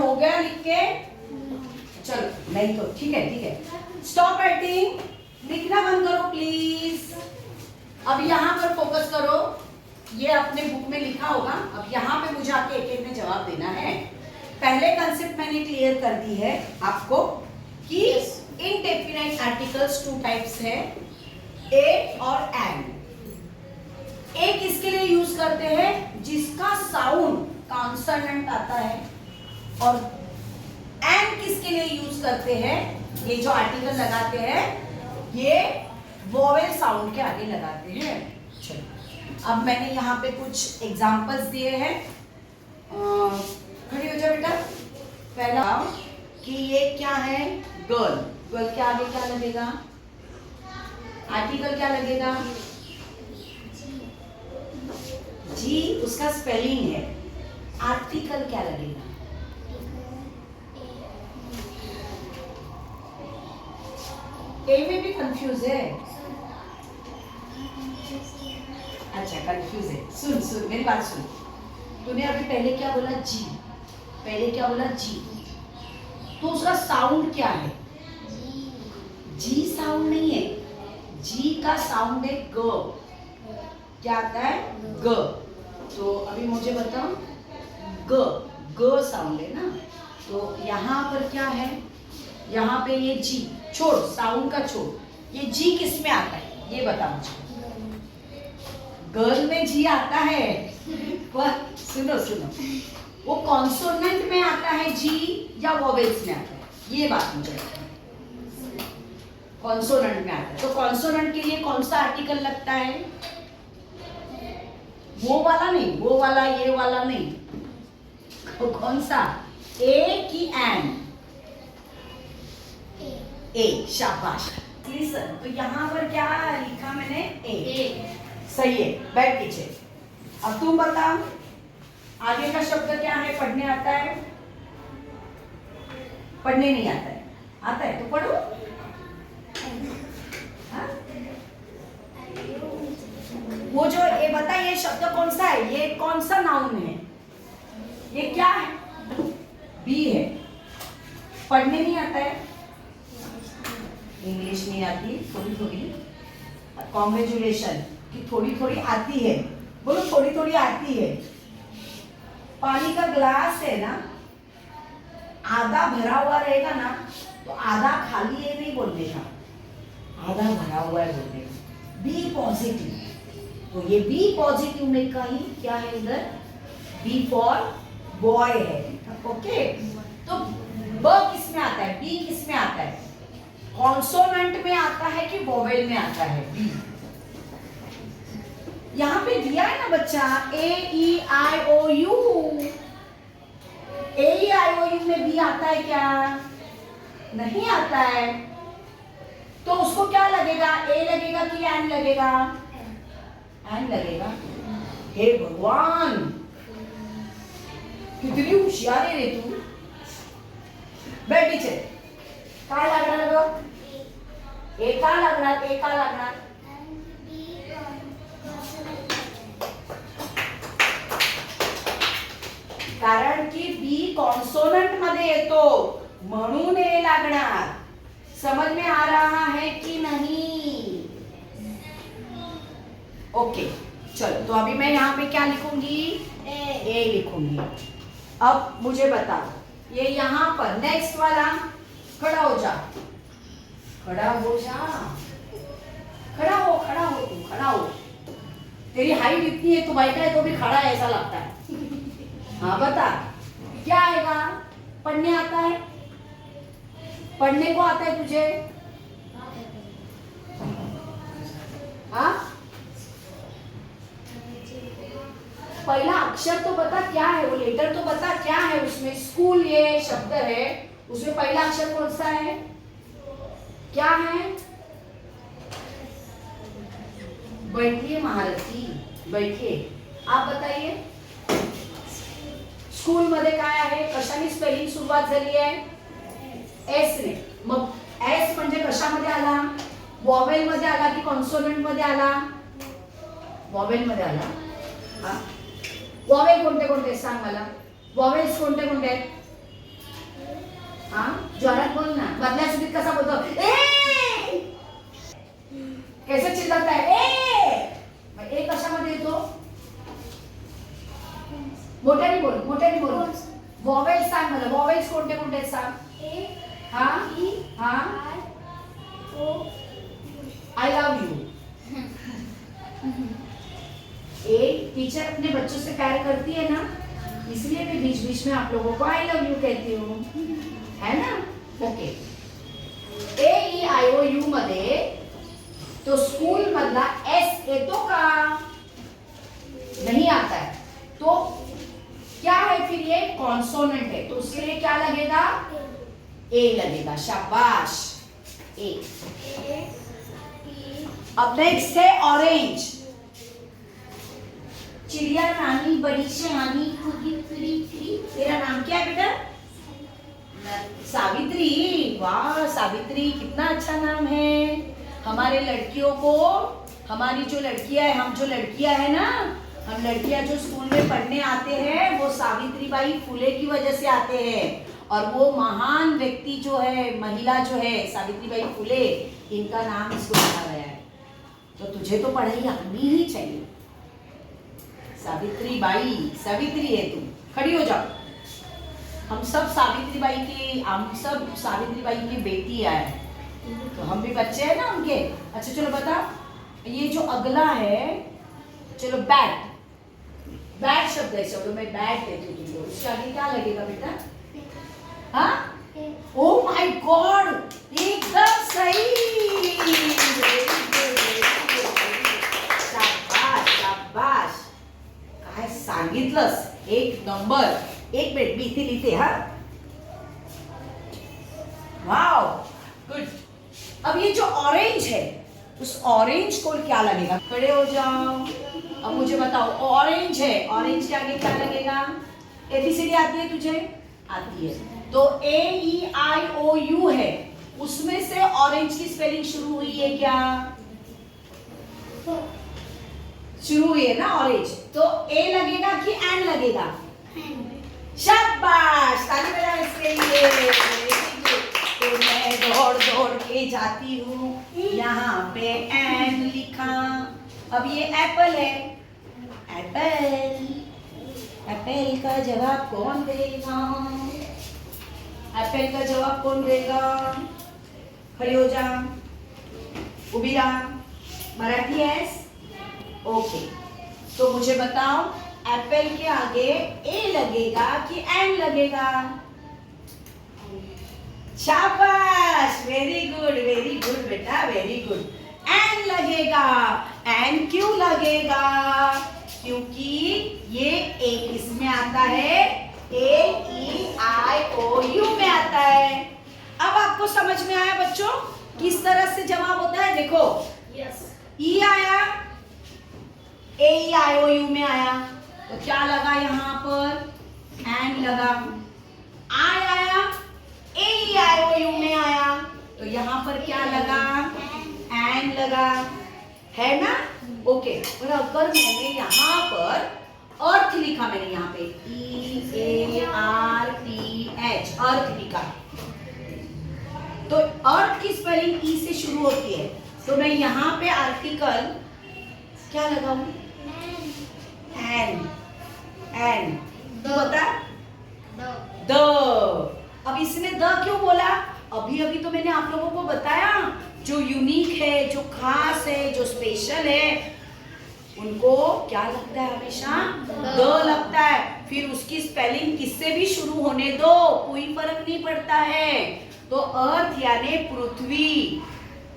हो गया लिख के? चलो नहीं तो ठीक है, ठीक है। स्टॉप राइटिंग, लिखना बंद करो प्लीज। अब यहाँ पर फोकस करो, ये अपने बुक में लिखा होगा। अब यहाँ पे मुझे आके एक एक में जवाब देना है। पहले कंसेप्ट मैंने क्लियर कर दी है आपको कि इनडेफिनाइट आर्टिकल्स टू टाइप्स है, ए और एंड। ए किसके लिए यूज करते हैं? जिसका साउंड कॉन्सोनेंट आता है। और एंड किसके लिए यूज करते हैं? ये जो आर्टिकल लगाते हैं ये वोवेल साउंड के आगे लगाते हैं। चलो अब मैंने यहाँ पे कुछ एग्जांपल्स दिए हैं। खड़ी हो जाओ बेटा। पहला कि ये क्या है? गर्ल। गर्ल के आगे क्या लगेगा? आर्टिकल क्या लगेगा? जी, उसका स्पेलिंग है। आर्टिकल क्या लगेगा? ए में भी कंफ्यूज है। अच्छा कंफ्यूज है। सुन सुन मेरी बात सुन। तूने अभी पहले क्या बोला? जी। पहले क्या बोला? जी। तो उसका साउंड क्या है? जी साउंड नहीं है। जी का साउंड है ग। क्या आता है? ग। तो अभी मुझे बताओ, ग ग साउंड है ना। तो यहाँ पर क्या है? यहाँ पे ये जी, छोड़ साउंड का छोड़, ये जी किस में आता है ये बता मुझे। गर्ल में जी आता है पर सुनो सुनो, वो कॉन्सोनेंट में आता है जी या वोवेल्स में आता है? ये बात मुझे कॉन्सोनेंट में आता है। तो कॉन्सोनेंट के लिए कौन सा आर्टिकल लगता है? वो वाला नहीं, वो वाला ये वाला नहीं। तो कौन सा? ए की एंड? ए। शाबाश। लिसन, तो यहाँ पर क्या लिखा मैंने? ए। सही है, बैठ पीछे। अब तुम बता, आगे का शब्द क्या है? पढ़ने आता है? पढ़ने नहीं आता है? आता है तो पढ़ो। हाँ? वो जो ये बता, ये शब्द कौन सा है? ये कौन सा नाउन है? ये क्या है? बी है। पढ़ने नहीं आता है? इंग्लिश नहीं आती थोड़ी थोड़ी? कॉन्ग्रेचुलेशन कि थोड़ी थोड़ी आती है। बोलो थोड़ी थोड़ी आती है। पानी का ग्लास है ना, आधा भरा हुआ रहेगा ना, तो आधा खाली है नहीं बोलने का, आधा भरा हुआ है बोलने का। B positive. तो ये बी पॉजिटिव में का ही क्या है इधर? बी फॉर बॉय है। ओके, तो ब किस में आता है? बी किस में आता है? कॉन्सोनेंट में आता है कि वोवेल में आता है? बी। यहाँ पे दिया है ना बच्चा, A E I O U. A E I O U में बी आता है क्या? नहीं आता है। तो उसको क्या लगेगा? ए लगेगा कि एन लगेगा? एन लगेगा। हे भगवान, कितनी होशियार है रे तू। बैठ पीछे। काय लागणार ग? एका लागणार, एका लागणार। कारण की बी कॉन्सोनंट मध्ये येतो म्हणून ए लागणार। समझ में आ रहा है कि नहीं? ओके चलो, तो अभी मैं यहाँ पे क्या लिखूंगी? ए लिखूंगी। अब मुझे बता, ये यहाँ पर नेक्स्ट वाला, खड़ा हो जा, खड़ा हो जा, खड़ा हो, खड़ा हो, तू खड़ा हो। तेरी हाइट इतनी है, तू बैठा है तो भी खड़ा है ऐसा लगता है। हाँ बता, क्या आएगा? पढ़ने आता है? पढ़ने को आता है तुझे? हाँ, पहला अक्षर तो बता क्या है, वो लेटर तो बता क्या है उसमें। स्कूल ये शब्द है, उसमें पहला अक्षर कौन सा है? क्या है? बैठिए महारथी, बैठिए। आप बताइए, स्कूल मध्ये काय आहे? कशाने स्पेलिंग सुरुवात झाली आहे? एस ने। मग एस म्हणजे कशामध्ये आला? वॉवेल मध्ये आला की कॉन्सोनंट मध्ये आला? वॉवेल मध्ये आला। हा, वॉवेल कोणते कोणते सांग मला? वॉवेल्स कोणते कोणते आहेत? हाँ जोरात बोल ना. मधल्या सुट्टीत कसा बोलतो ए, कैसे चिल्लाता है ए. मग ए कशामध्ये येतो? मोठ्याने बोल. वॉवेल्स सांग मला. वॉवेल्स कोणते कोणते आहेत सांग. ए, हा ई, हा. I, O. I love you. एक टीचर अपने बच्चों से प्यार करती है ना, इसलिए मैं बीच बीच में आप लोगों को आई लव यू कहती हूँ, है ना. Okay. A E I O you मध्ये तो स्कूल मधला एस येतो का? नहीं आता है. तो क्या है फिर? ये कॉन्सोनेंट है, तो उसके लिए क्या लगेगा? ए लगेगा. शाबाश. ए. ए, ई, अब नेक्स्ट है ऑरेंज. चिड़िया नानी बड़ी शहानी खुदी फिरी फिरी. तेरा नाम क्या है बेटा? सावित्री. वाह सावित्री, कितना अच्छा नाम है. हमारे लड़कियों को, हमारी जो लड़कियां है, हम जो लड़कियां है ना, हम लड़कियां जो स्कूल में पढ़ने आते हैं वो सावित्री बाई फुले की वजह से आते हैं. और वो महान व्यक्ति जो है, महिला जो है सावित्री बाई फुले, इनका नाम इसको रखा गया है. तो तुझे तो पढ़ाई आनी ही चाहिए. सावित्री बाई, सावित्री है तू. खड़ी हो जाओ. हम सब सावित्री बाई की बेटी है, तो हम भी बच्चे हैं ना उनके. अच्छा चलो बता, ये जो अगला है, चलो बैट. बैट शब्द है, चलो मैं बैट देती हूँ तुमको. उसके आगे क्या लगेगा बेटा? हाँ, ओ माय गॉड, एकदम सही. शाबाश. काय सांगितलंस, एक नंबर. एक मिनिट मी इथे लिहिते. हा, वाव गुड. अब ये जो ऑरेंज है, उस ऑरेंज को क्या लगेगा? खड़े हो जाओ. अब मुझे बताओ, ऑरेंज है, ऑरेंज के आगे क्या लगेगा? एबीसीडी आती है तुझे? आती है. तो ए ई आई ओ यू है, उसमें से ऑरेंज की स्पेलिंग शुरू हुई है क्या? शुरू हुई है ना ऑरेंज. तो ए लगेगा कि एन लगेगा? शाबाश, ताली बजाओ इसके लिए. तो मैं दौड़ दौड़ के जाती हूँ, यहाँ पे एन लिखा. अब ये एप्पल है. एप्पल, एप्पल का जवाब कौन देगा? एप्पल का जवाब कौन देगा? खड़ी हो जा. उभी रहा. मराठी है? ओके. तो मुझे बताओ, एप्पल के आगे ए लगेगा कि एन लगेगा? शाबाश, वेरी गुड बेटा, वेरी गुड. एन लगेगा. एन क्यों लगेगा? क्योंकि ये ए किसमें आता है? ए ई आई ओ यू में आता है. अब आपको समझ में आया बच्चों किस तरह से जवाब होता है? देखो, यस. ई आया, ए ई आई ओ यू में आया, तो क्या लगा यहाँ पर? एन लगा. आई आया, ए ई आई ओ यू में आया, तो यहाँ पर क्या लगा? एन लगा, है ना. ओके. और अगर मैंने यहाँ पर अर्थ लिखा, मैंने यहाँ पे ई ए आर टी एच, अर्थ लिखा, तो अर्थ की स्पेलिंग ई से शुरू होती है. तो मैं यहाँ पे आर्टिकल क्या लगाऊं? एन. एन. तो बता, द. अब इसने द क्यों बोला? अभी अभी तो मैंने आप लोगों को बताया, जो यूनिक है, जो खास है, जो स्पेशल है, उनको क्या लगता है? हमेशा द लगता है. फिर उसकी स्पेलिंग किससे भी शुरू होने दो, कोई फर्क नहीं पड़ता है. तो अर्थ यानी पृथ्वी,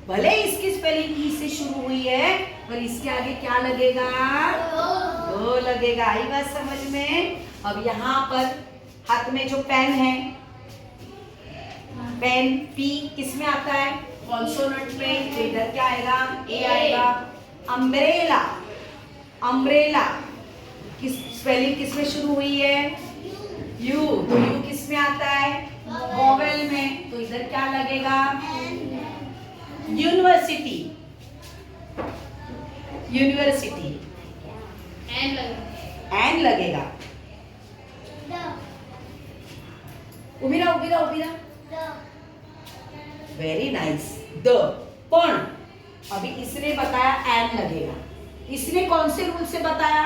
भले इसकी स्पेलिंग ई से शुरू हुई है, पर इसके आगे क्या लगेगा? दो लगेगा. आई बात समझ में? अब यहाँ पर हाथ में जो पेन है, पेन पी किस में आता है? कॉन्सोनेंट में. इधर क्या आएगा? ए आएगा. अम्ब्रेला, अम्ब्रेला किस स्पेलिंग किस में शुरू हुई है? यू. तो यू किस में आता है? वोवेल में. तो इधर क्या लगेगा? University, university. एन लगेगा. उभी रहा. The very nice, the. पण अभी इसने बताया एन लगेगा। इसने कौन से रूल से बताया?